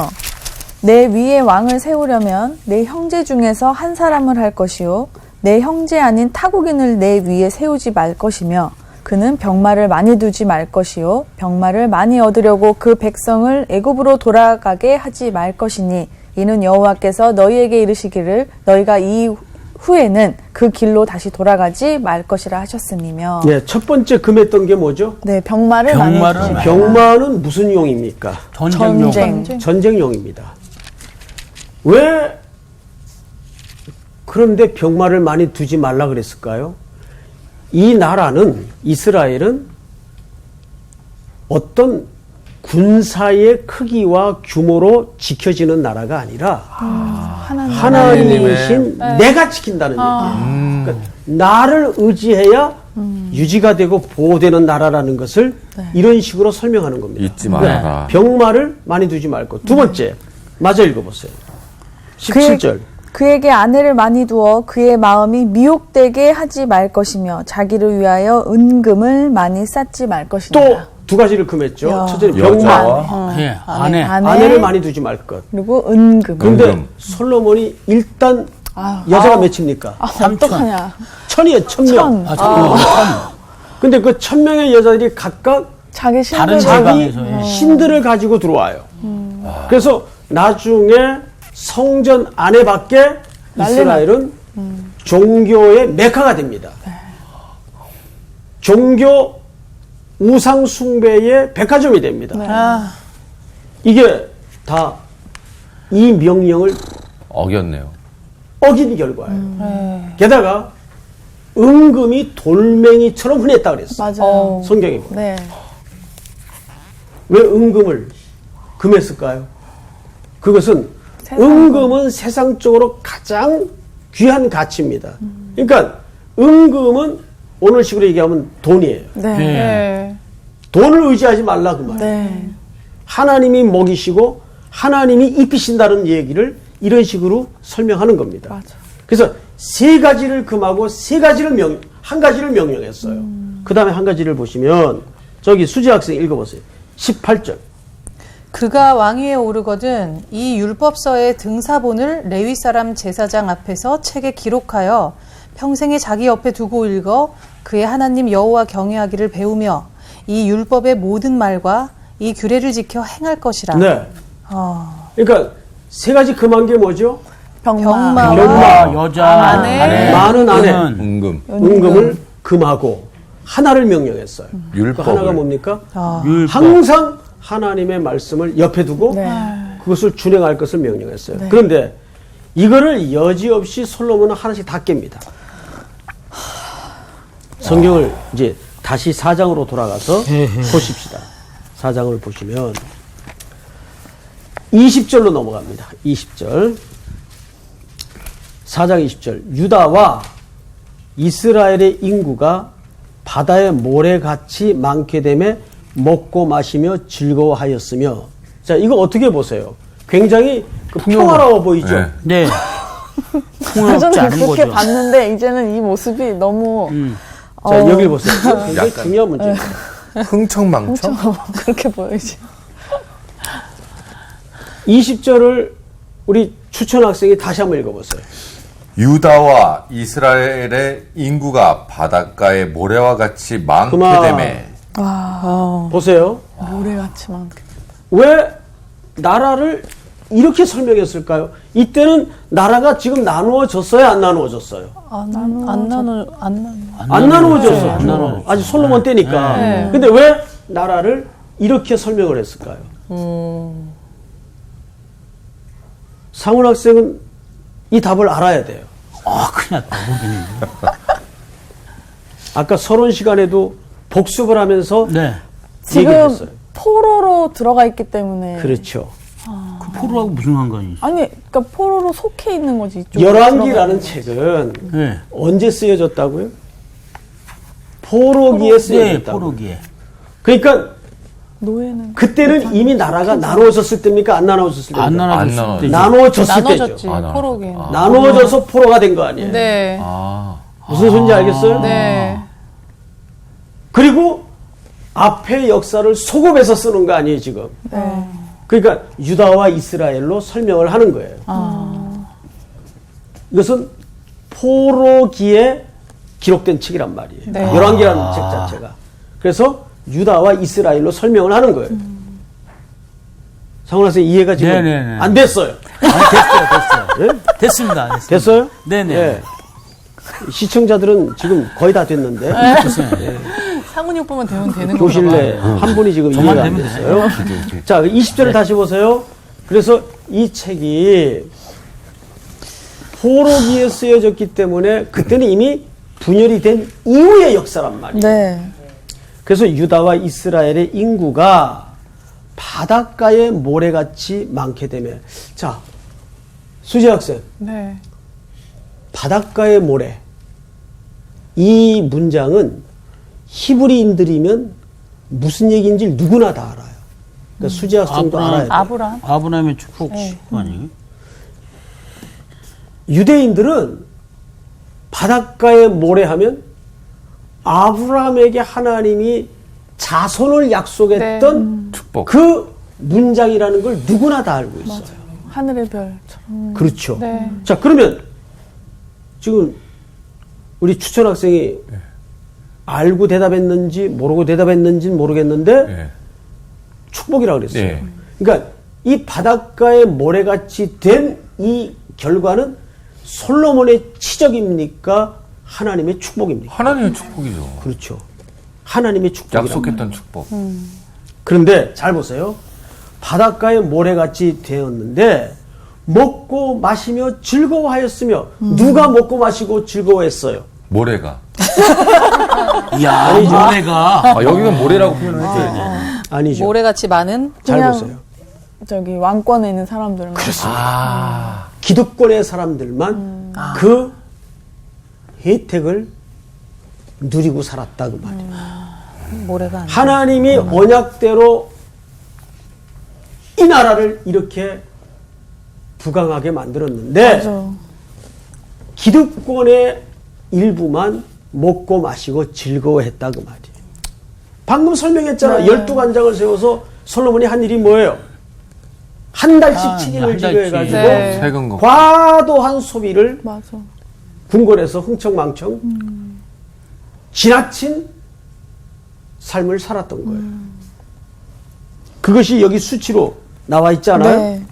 Speaker 7: 내 위에 왕을 세우려면 내 형제 중에서 한 사람을 할 것이요 내 형제 아닌 타국인을 내 위에 세우지 말 것이며 그는 병마를 많이 두지 말 것이요 병마를 많이 얻으려고 그 백성을 애굽으로 돌아가게 하지 말 것이니 이는 여호와께서 너희에게 이르시기를 너희가 이 후에는 그 길로 다시 돌아가지 말 것이라 하셨음이며.
Speaker 2: 네, 첫 번째 금했던 게 뭐죠?
Speaker 7: 네, 병마를
Speaker 3: 병마를
Speaker 7: 많이 두지.
Speaker 3: 많이
Speaker 2: 병마는 무슨 용입니까?
Speaker 3: 전쟁용.
Speaker 2: 전쟁용입니다. 왜 그런데 병마를 많이 두지 말라 그랬을까요? 이 나라는, 이스라엘은 어떤 군사의 크기와 규모로 지켜지는 나라가 아니라 하나님이신 내가 지킨다는 얘기예요. 그러니까 나를 의지해야 유지가 되고 보호되는 나라라는 것을 이런 식으로 설명하는 겁니다.
Speaker 4: 잊지 말아라.
Speaker 2: 병마를 많이 두지 말고. 두 번째, 마저 읽어보세요. 17절.
Speaker 7: 그에게 아내를 많이 두어 그의 마음이 미혹되게 하지 말 것이며 자기를 위하여 은금을 많이 쌓지 말 것이다.
Speaker 2: 또 두 가지를 금했죠. 첫째는 병마,
Speaker 4: 여자와
Speaker 3: 예, 아내.
Speaker 2: 아내를 많이 두지 말 것.
Speaker 7: 그리고 은금.
Speaker 2: 근데
Speaker 4: 은금.
Speaker 2: 솔로몬이 일단 여자가 몇입니까?
Speaker 1: 어떡하냐.
Speaker 2: 천이에요, 1000명.
Speaker 3: 아, 잠깐만.
Speaker 2: 근데 그 1000명의 여자들이 각각
Speaker 1: 자기
Speaker 3: 다른
Speaker 1: 신들을
Speaker 2: 자기
Speaker 3: 지방에서, 예.
Speaker 2: 신들을 가지고 들어와요. 그래서 나중에 성전 안에 밖에 이스라엘은 종교의 메카가 됩니다. 종교 우상 숭배의 백화점이 됩니다. 이게 다 이 명령을
Speaker 4: 어겼네요.
Speaker 2: 어긴 결과예요. 게다가 은금이 돌멩이처럼 흔했다 그랬어요.
Speaker 1: 맞아요.
Speaker 2: 성경에 보면.
Speaker 1: 네.
Speaker 2: 왜 은금을 금했을까요? 그것은 은금은 세상적으로 가장 귀한 가치입니다. 그러니까 은금은 오늘식으로 얘기하면 돈이에요.
Speaker 1: 네.
Speaker 3: 예.
Speaker 2: 돈을 의지하지 말라 그 말이에요.
Speaker 1: 네.
Speaker 2: 하나님이 먹이시고 하나님이 입히신다는 얘기를 이런 식으로 설명하는 겁니다.
Speaker 1: 맞아.
Speaker 2: 그래서 세 가지를 금하고 한 가지를 명령했어요. 그 다음에 한 가지를 보시면 저기 수지 학생 읽어보세요. 18절.
Speaker 6: 그가 왕위에 오르거든 이 율법서의 등사본을 레위 사람 제사장 앞에서 책에 기록하여 평생에 자기 옆에 두고 읽어 그의 하나님 여호와 경외하기를 배우며 이 율법의 모든 말과 이 규례를 지켜 행할 것이라.
Speaker 2: 네. 그러니까 세 가지 금한 게 뭐죠?
Speaker 1: 병마.
Speaker 2: 병마,
Speaker 3: 여자,
Speaker 6: 아내,
Speaker 2: 많은 아내,
Speaker 3: 은은.
Speaker 4: 은금.
Speaker 2: 은금을 금하고 하나를 명령했어요. 그
Speaker 4: 율법을.
Speaker 2: 하나가 뭡니까?
Speaker 3: 율법.
Speaker 2: 항상 하나님의 말씀을 옆에 두고
Speaker 1: 네.
Speaker 2: 그것을 준행할 것을 명령했어요. 그런데 이거를 여지없이 솔로몬은 하나씩 다 깹니다. 성경을 이제 다시 4장으로 돌아가서 보십시다. 4장을 보시면 20절로 넘어갑니다. 20절. 4장 20절. 유다와 이스라엘의 인구가 바다의 모래같이 많게 되매 먹고 마시며 즐거워하였으며. 자, 이거 어떻게 보세요? 굉장히 평화로워 보이죠?
Speaker 4: 네.
Speaker 3: 네. 풍요롭지
Speaker 1: 저는
Speaker 3: 않은
Speaker 1: 그렇게
Speaker 3: 거죠.
Speaker 1: 봤는데 이제는 이 모습이 너무
Speaker 2: 자, 여기 보세요. 굉장히
Speaker 4: 약간.
Speaker 2: 중요한 문제입니다.
Speaker 4: 흥청망청?
Speaker 1: 그렇게 보이지.
Speaker 2: 20절을 우리 추천 학생이 다시 한번 읽어보세요.
Speaker 4: 유다와 이스라엘의 인구가 바닷가의 모래와 같이 많게
Speaker 2: 그만.
Speaker 4: 되매
Speaker 2: 보세요.
Speaker 1: 모래같이 많게.
Speaker 2: 왜 나라를 이렇게 설명했을까요? 이때는 나라가 지금 나누어졌어요? 안 나누어졌어요?
Speaker 6: 안 나눠.
Speaker 2: 안 나누어졌었죠.
Speaker 3: 안 나누어졌죠.
Speaker 2: 아직 솔로몬 때니까. 근데 왜 나라를 이렇게 설명을 했을까요? 상훈 학생은 이 답을 알아야 돼요.
Speaker 3: 아, 큰일 났다. 모르겠네.
Speaker 2: 아까 서론 시간에도 복습을 하면서
Speaker 3: 네.
Speaker 1: 지금
Speaker 2: 얘기했어요.
Speaker 1: 포로로 들어가 있기 때문에.
Speaker 2: 그렇죠.
Speaker 3: 그 포로하고 무슨 상관이 있어?
Speaker 1: 아니, 그러니까 포로로 속해 있는 거지. 이쪽으로
Speaker 2: 열왕기라는
Speaker 1: 들어가는
Speaker 2: 책은
Speaker 3: 네.
Speaker 2: 언제 쓰여졌다고요? 포로기에 쓰여졌다고.
Speaker 3: 포로기에.
Speaker 2: 그러니까
Speaker 1: 노예는
Speaker 2: 그때는 이미 나라가 나누어졌을 때입니까? 안 나누어졌을 때입니까?
Speaker 3: 안 나눠졌을
Speaker 4: 나눠.
Speaker 3: 때죠.
Speaker 2: 나누어졌을
Speaker 6: 나눠졌지.
Speaker 2: 때죠.
Speaker 6: 포로기에는.
Speaker 2: 나누어져서 포로가 된 거 아니에요?
Speaker 6: 네.
Speaker 2: 무슨 소리인지 알겠어요?
Speaker 6: 네.
Speaker 2: 그리고 앞의 역사를 소급해서 쓰는 거 아니에요, 지금?
Speaker 1: 네.
Speaker 2: 그러니까 유다와 이스라엘로 설명을 하는 거예요. 이것은 포로기에 기록된 책이란 말이에요.
Speaker 1: 네.
Speaker 2: 열왕기라는 책 자체가. 그래서 유다와 이스라엘로 설명을 하는 거예요. 상훈 학생 이해가 지금
Speaker 3: 네네네.
Speaker 2: 안 됐어요.
Speaker 3: 됐어요.
Speaker 2: 네?
Speaker 3: 됐습니다.
Speaker 2: 됐어요?
Speaker 3: 네네.
Speaker 2: 예. 시청자들은 지금 거의 다 됐는데
Speaker 6: 상훈이 오빠만 되면 되는
Speaker 2: 교실
Speaker 6: 건가
Speaker 2: 내 한 분이 지금
Speaker 3: 저만
Speaker 2: 이해가 안
Speaker 3: 되면
Speaker 2: 됐어요. 자, 20절을 다시 보세요. 그래서 이 책이 포로기에 쓰여졌기 때문에 그때는 이미 분열이 된 이후의 역사란 말이에요.
Speaker 7: 네.
Speaker 2: 그래서 유다와 이스라엘의 인구가 바닷가의 모래같이 많게 되면, 자, 수지 학생,
Speaker 1: 네.
Speaker 2: 바닷가의 모래. 이 문장은 히브리인들이면 무슨 얘기인지 누구나 다 알아요. 그러니까 수지 학생도 알아야 돼요.
Speaker 1: 아브라함.
Speaker 3: 아브라함의 축복 아니에요?
Speaker 2: 유대인들은 바닷가의 모래 하면 아브라함에게 하나님이 자손을 약속했던
Speaker 4: 축복.
Speaker 2: 그 문장이라는 걸 누구나 다 알고 있어요.
Speaker 1: 하늘의 별처럼.
Speaker 2: 그렇죠.
Speaker 1: 네.
Speaker 2: 자, 그러면 지금 우리 추천 학생이 알고 대답했는지 모르고 대답했는지는 모르겠는데
Speaker 4: 예.
Speaker 2: 축복이라고 그랬어요.
Speaker 4: 예.
Speaker 2: 그러니까 이 바닷가의 모래같이 된 이 결과는 솔로몬의 치적입니까? 하나님의 축복입니까?
Speaker 4: 하나님의 축복이죠.
Speaker 2: 그렇죠. 하나님의 축복이라고.
Speaker 4: 약속했던 축복.
Speaker 2: 그런데 잘 보세요. 바닷가의 모래같이 되었는데 먹고 마시며 즐거워하였으며 누가 먹고 마시고 즐거워했어요?
Speaker 4: 모래가.
Speaker 3: 이야, 모래가.
Speaker 4: 여기는 모래라고 표현을 해줘야지.
Speaker 2: 아니죠.
Speaker 6: 모래같이 많은
Speaker 2: 잘
Speaker 1: 그냥
Speaker 2: 보세요.
Speaker 1: 저기 왕권에 있는 사람들만.
Speaker 2: 기득권의 사람들만 그 혜택을 누리고 살았다 그 말이에요.
Speaker 6: 모래가 안
Speaker 2: 하나님이 언약대로 이 나라를 이렇게 부강하게 만들었는데
Speaker 1: 맞아.
Speaker 2: 기득권의 일부만 먹고 마시고 즐거워했다 그 말이에요. 방금 설명했잖아.
Speaker 1: 네.
Speaker 2: 12관장을 세워서 솔로몬이 한 일이 뭐예요? 한 달씩
Speaker 3: 한
Speaker 2: 7일을
Speaker 3: 달씩.
Speaker 2: 지교해가지고
Speaker 1: 네.
Speaker 4: 세금 거.
Speaker 2: 과도한 소비를
Speaker 1: 맞아.
Speaker 2: 궁궐에서 흥청망청 지나친 삶을 살았던 거예요. 그것이 여기 수치로 나와 있잖아요.
Speaker 1: 네.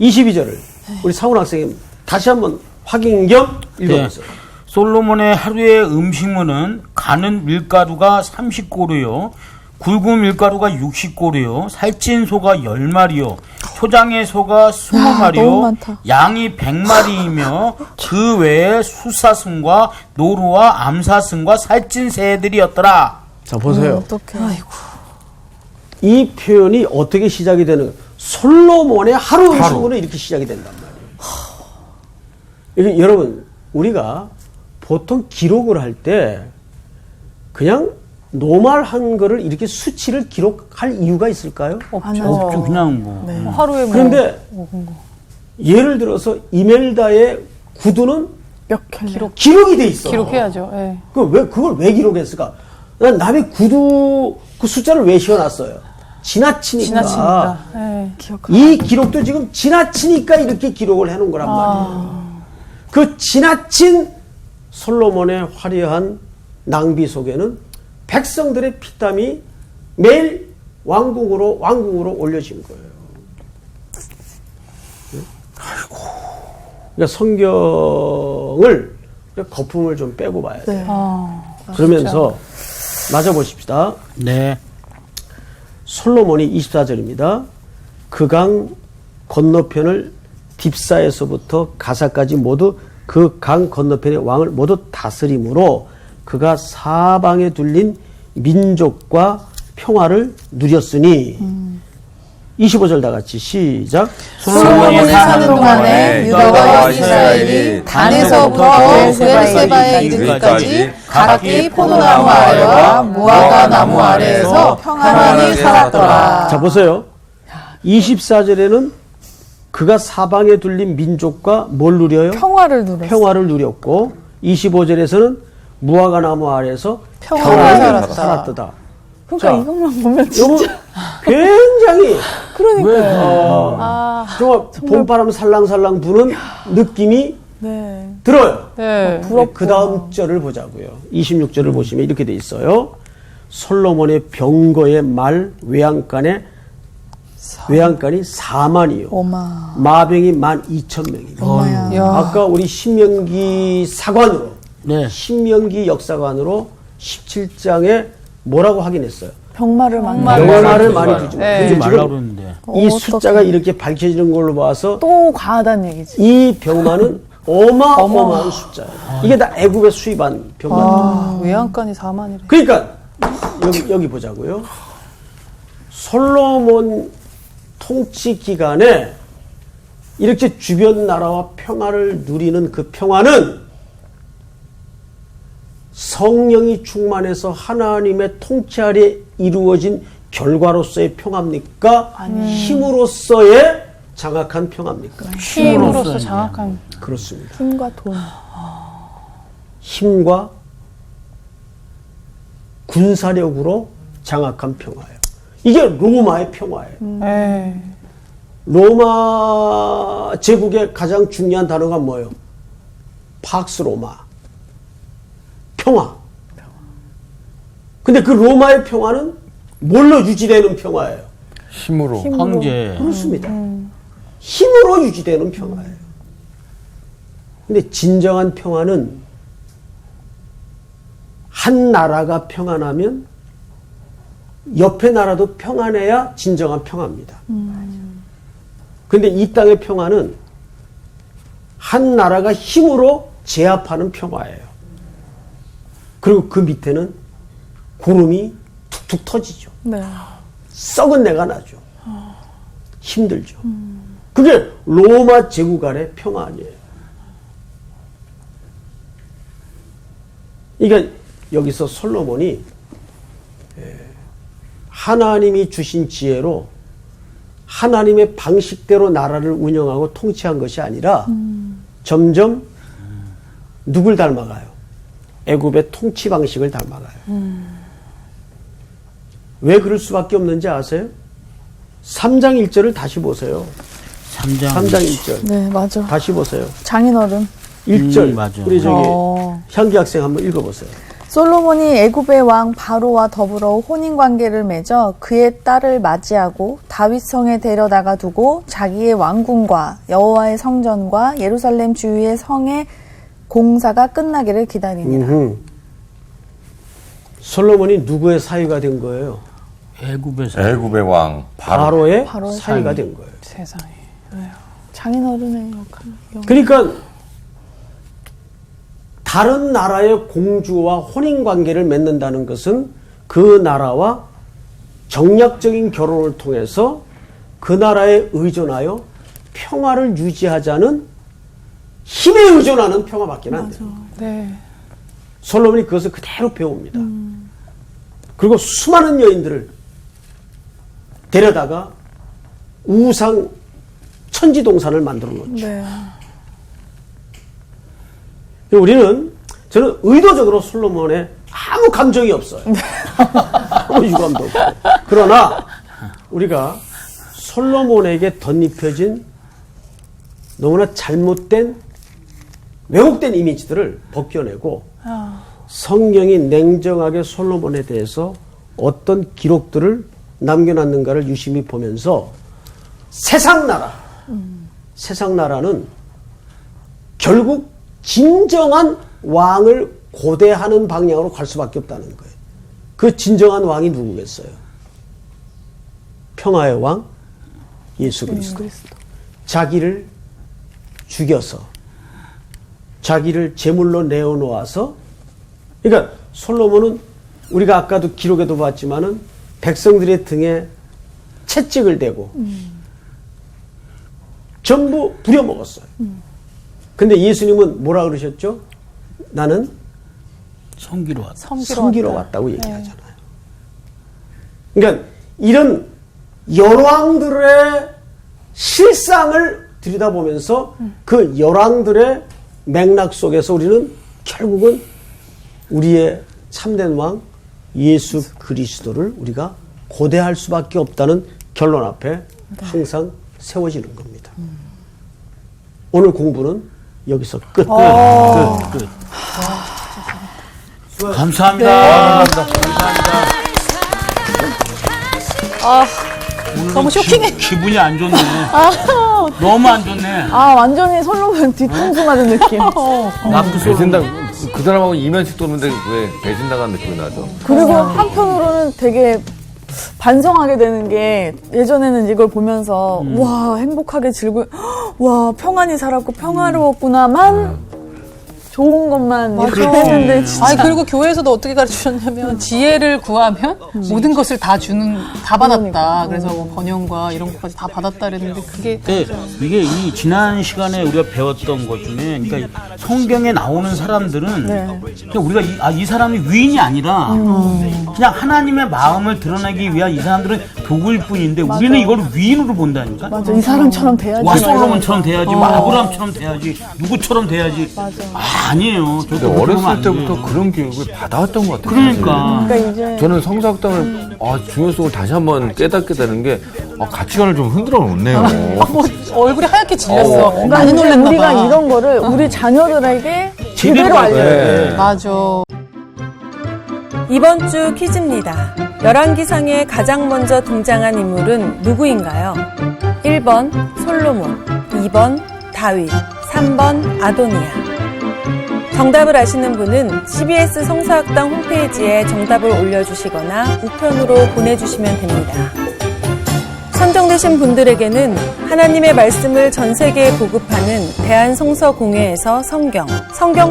Speaker 2: 22절을 우리 상훈 학생님 다시 한번 확인 겸 읽어보세요.
Speaker 3: 솔로몬의 하루의 음식물은 가는 밀가루가 30고루요, 굵은 밀가루가 60고루요, 살찐 소가 10마리요, 초장의 소가 20마리요,
Speaker 1: 너무 많다.
Speaker 3: 양이 100마리이며 그 외에 수사슴과 노루와 암사슴과 살찐 새들이었더라.
Speaker 2: 자 보세요.
Speaker 1: 어떡해.
Speaker 2: 이 표현이 어떻게 시작이 되는 거예요? 솔로몬의 하루 음식으로 이렇게 시작이 된단 말이에요. 이게 여러분 우리가 보통 기록을 할 때 그냥 노멀한 거를 이렇게 수치를 기록할 이유가 있을까요?
Speaker 3: 없죠. 그냥 뭐.
Speaker 6: 하루에 뭐
Speaker 2: 그런데 예를 들어서 이멜다의 구두는
Speaker 1: 몇 켤레.
Speaker 2: 기록이 돼 있어.
Speaker 6: 기록해야죠. 예.
Speaker 2: 그걸 왜 기록했을까? 난 남의 구두 그 숫자를 왜 씌워놨어요? 지나치니까.
Speaker 6: 예.
Speaker 2: 이 기록도 지금 지나치니까 이렇게 기록을 해놓은 거란 말이에요. 그 지나친 솔로몬의 화려한 낭비 속에는 백성들의 피땀이 매일 왕궁으로 올려진 거예요. 그러니까 성경을 거품을 좀 빼고 봐야 돼요.
Speaker 1: 네.
Speaker 2: 그러면서 맞아 보십시다.
Speaker 3: 네.
Speaker 2: 솔로몬이 24절입니다. 그 강 건너편을 딥사에서부터 가사까지 모두 그 강 건너편의 왕을 모두 다스림으로 그가 사방에 둘린 민족과 평화를 누렸으니 25절 다 같이 시작.
Speaker 6: 솔로몬이 사는 동안에 유다와 이스라엘이 단에서부터 베르세바에 이르기까지 각기 포도나무 아래와 무화과 나무 아래에서 평안히 살았더라.
Speaker 2: 자 보세요. 24절에는 그가 사방에 둘린 민족과 뭘 누려요?
Speaker 1: 평화를 누렸어.
Speaker 2: 평화를 누렸고 25절에서는 무화과 나무 아래에서
Speaker 6: 평화를
Speaker 2: 평화를
Speaker 6: 살았다.
Speaker 1: 그러니까
Speaker 2: 자,
Speaker 1: 이것만 보면
Speaker 2: 이거
Speaker 1: 진짜.
Speaker 2: 굉장히
Speaker 1: 그러니까요.
Speaker 2: 정말 봄바람 살랑살랑 부는 느낌이
Speaker 1: 네.
Speaker 2: 들어요.
Speaker 6: 네.
Speaker 2: 그 다음 절을 보자고요. 26절을 보시면 이렇게 돼 있어요. 솔로몬의 병거의 말 외양간이 4만이요.
Speaker 7: 어마.
Speaker 2: 마병이 12,000명이요.
Speaker 7: 엄마야.
Speaker 6: 야.
Speaker 2: 아까 우리 신명기 사관으로,
Speaker 3: 네.
Speaker 2: 신명기 역사관으로 17장에 뭐라고 확인했어요?
Speaker 1: 병마를 많이
Speaker 2: 병마를 많이 주죠.
Speaker 6: 네.
Speaker 2: 근데
Speaker 3: 말라
Speaker 2: 지금
Speaker 3: 그러는데.
Speaker 2: 이 숫자가 이렇게 밝혀지는 걸로 봐서
Speaker 1: 또 과하다는 얘기지.
Speaker 2: 이 병마는 어마어마한 숫자예요. 이게 다 애굽에 수입한 병마입니다.
Speaker 6: 아, 외양간이 4만이래.
Speaker 2: 그러니까 여기 보자고요. 솔로몬 통치 기간에 이렇게 주변 나라와 평화를 누리는 그 평화는 성령이 충만해서 하나님의 통치 아래 이루어진 결과로서의 평화입니까? 힘으로서의 장악한 평화입니까?
Speaker 6: 힘으로서 장악한.
Speaker 2: 그렇습니다.
Speaker 1: 힘과 돈.
Speaker 2: 힘과 군사력으로 장악한 평화예요. 이게 로마의 평화예요.
Speaker 6: 네.
Speaker 2: 로마 제국의 가장 중요한 단어가 뭐예요? 팍스 로마. 평화. 근데 그 로마의 평화는 뭘로 유지되는 평화예요?
Speaker 4: 힘으로.
Speaker 3: 황제.
Speaker 2: 그렇습니다. 힘으로 유지되는 평화예요. 근데 진정한 평화는 한 나라가 평안하면 옆의 나라도 평안해야 진정한 평화입니다. 근데 이 땅의 평화는 한 나라가 힘으로 제압하는 평화예요. 그리고 그 밑에는 구름이 툭툭 터지죠.
Speaker 1: 네.
Speaker 2: 썩은 내가 나죠. 힘들죠. 그게 로마 제국 아래 평화 아니에요. 그러니까 여기서 솔로몬이 하나님이 주신 지혜로 하나님의 방식대로 나라를 운영하고 통치한 것이 아니라 점점 누굴 닮아가요? 애굽의 통치 방식을 닮아가요. 왜 그럴 수밖에 없는지 아세요? 3장 1절을 다시 보세요.
Speaker 3: 3장
Speaker 2: 3장 1절.
Speaker 1: 네, 맞아.
Speaker 2: 다시 보세요.
Speaker 1: 장인어른.
Speaker 2: 1절.
Speaker 3: 맞아.
Speaker 2: 우리 저기 현기 학생 한번 읽어보세요.
Speaker 7: 솔로몬이 애굽의 왕 바로와 더불어 혼인 관계를 맺어 그의 딸을 맞이하고 다윗 성에 데려다가 두고 자기의 왕궁과 여호와의 성전과 예루살렘 주위의 성의 공사가 끝나기를 기다리니라.
Speaker 2: 솔로몬이 누구의 사위가 된 거예요?
Speaker 3: 애굽에서
Speaker 4: 애굽의 왕
Speaker 2: 바로의
Speaker 7: 바로의
Speaker 2: 사위가 된 거예요.
Speaker 6: 세상에.
Speaker 1: 장인어른의 역할.
Speaker 2: 그러니까 다른 나라의 공주와 혼인 관계를 맺는다는 것은 그 나라와 정략적인 결혼을 통해서 그 나라에 의존하여 평화를 유지하자는 힘에 의존하는 평화밖에 안 돼요.
Speaker 6: 네.
Speaker 2: 솔로몬이 그것을 그대로 배웁니다. 그리고 수많은 여인들을 데려다가 우상 천지동산을 만들어 놓죠.
Speaker 1: 네.
Speaker 2: 우리는 저는 의도적으로 솔로몬에 아무 감정이 없어요. 아무 유감도 없고. 그러나 우리가 솔로몬에게 덧입혀진 너무나 잘못된 왜곡된 이미지들을 벗겨내고 성경이 냉정하게 솔로몬에 대해서 어떤 기록들을 남겨놨는가를 유심히 보면서 세상 나라는 결국 진정한 왕을 고대하는 방향으로 갈 수밖에 없다는 거예요. 그 진정한 왕이 누구겠어요? 평화의 왕 예수 그리스도. 자기를 죽여서 자기를 제물로 내어놓아서, 그러니까 솔로몬은 우리가 아까도 기록에도 봤지만은 백성들의 등에 채찍을 대고 전부 부려먹었어요. 근데 예수님은 뭐라 그러셨죠? 나는
Speaker 3: 섬기러 왔다.
Speaker 2: 섬기러 왔다고 얘기하잖아요. 그러니까 이런 열왕들의 실상을 들여다보면서 그 열왕들의 맥락 속에서 우리는 결국은 우리의 참된 왕 예수 그리스도를 우리가 고대할 수밖에 없다는 결론 앞에 항상 세워지는 겁니다. 오늘 공부는 여기서 끝.
Speaker 3: 감사합니다.
Speaker 6: 너무 쇼킹해.
Speaker 3: 기분이 안 좋네. 너무 안 좋네.
Speaker 1: 아, 완전히 솔로몬 뒤통수 맞은 느낌.
Speaker 3: 나그
Speaker 4: 배신당 그 사람하고 이면식 도는데 왜 배신당한 느낌이 나죠?
Speaker 1: 그리고 한편으로는 되게 반성하게 되는 게 예전에는 이걸 보면서 와 행복하게 와 평안히 살았고 평화로웠구나만 좋은 것만 이렇게 했는데 진짜
Speaker 6: 아니 그리고 교회에서도 어떻게 가르치셨냐면 지혜를 구하면 모든 것을 다 받았다. 그래서 뭐 번영과 이런 것까지 다 받았다 그랬는데 그게
Speaker 3: 이게 이 지난 시간에 우리가 배웠던 것 중에, 그러니까 성경에 나오는 사람들은 그냥 우리가 이 사람이 위인이 아니라 그냥 하나님의 마음을 드러내기 위한 이 사람들은 도구일 뿐인데 우리는 이걸 위인으로 본다니까.
Speaker 1: 맞아 이 사람처럼 돼야지.
Speaker 3: 와 솔로몬처럼 돼야지, 뭐 아브라함처럼 돼야지, 누구처럼 돼야지. 아니에요.
Speaker 4: 근데 어렸을 때부터 그런 교육을 받아왔던 것 같아요.
Speaker 3: 그러니까.
Speaker 1: 그러니까 이제
Speaker 4: 저는 성사학당을 중요성을 다시 한번 깨닫게 되는 게 가치관을 좀 흔들어 놓네요.
Speaker 6: 뭐 얼굴이 하얗게 질렸어.
Speaker 1: 그러니까
Speaker 6: 많이
Speaker 1: 이제
Speaker 6: 놀랐나
Speaker 1: 우리가
Speaker 6: 봐.
Speaker 1: 이런 거를 우리 자녀들에게
Speaker 3: 제대로
Speaker 1: 제대로 알려야 돼.
Speaker 4: 네.
Speaker 6: 맞아.
Speaker 7: 이번 주 퀴즈입니다. 열왕기상에 가장 먼저 등장한 인물은 누구인가요? 1번 솔로몬, 2번 다윗, 3번 아도니아. 정답을 아시는 분은 CBS 성서학당 홈페이지에 정답을 올려주시거나 우편으로 보내주시면 됩니다. 선정되신 분들에게는 하나님의 말씀을 전 세계에 보급하는 대한성서공회에서 성경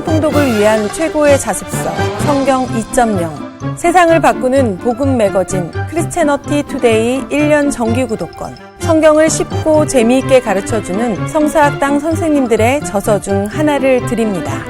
Speaker 7: 통독을 위한 최고의 자습서 성경 2.0, 세상을 바꾸는 복음 매거진 크리스채너티 투데이 1년 정기 구독권, 성경을 쉽고 재미있게 가르쳐주는 성서학당 선생님들의 저서 중 하나를 드립니다.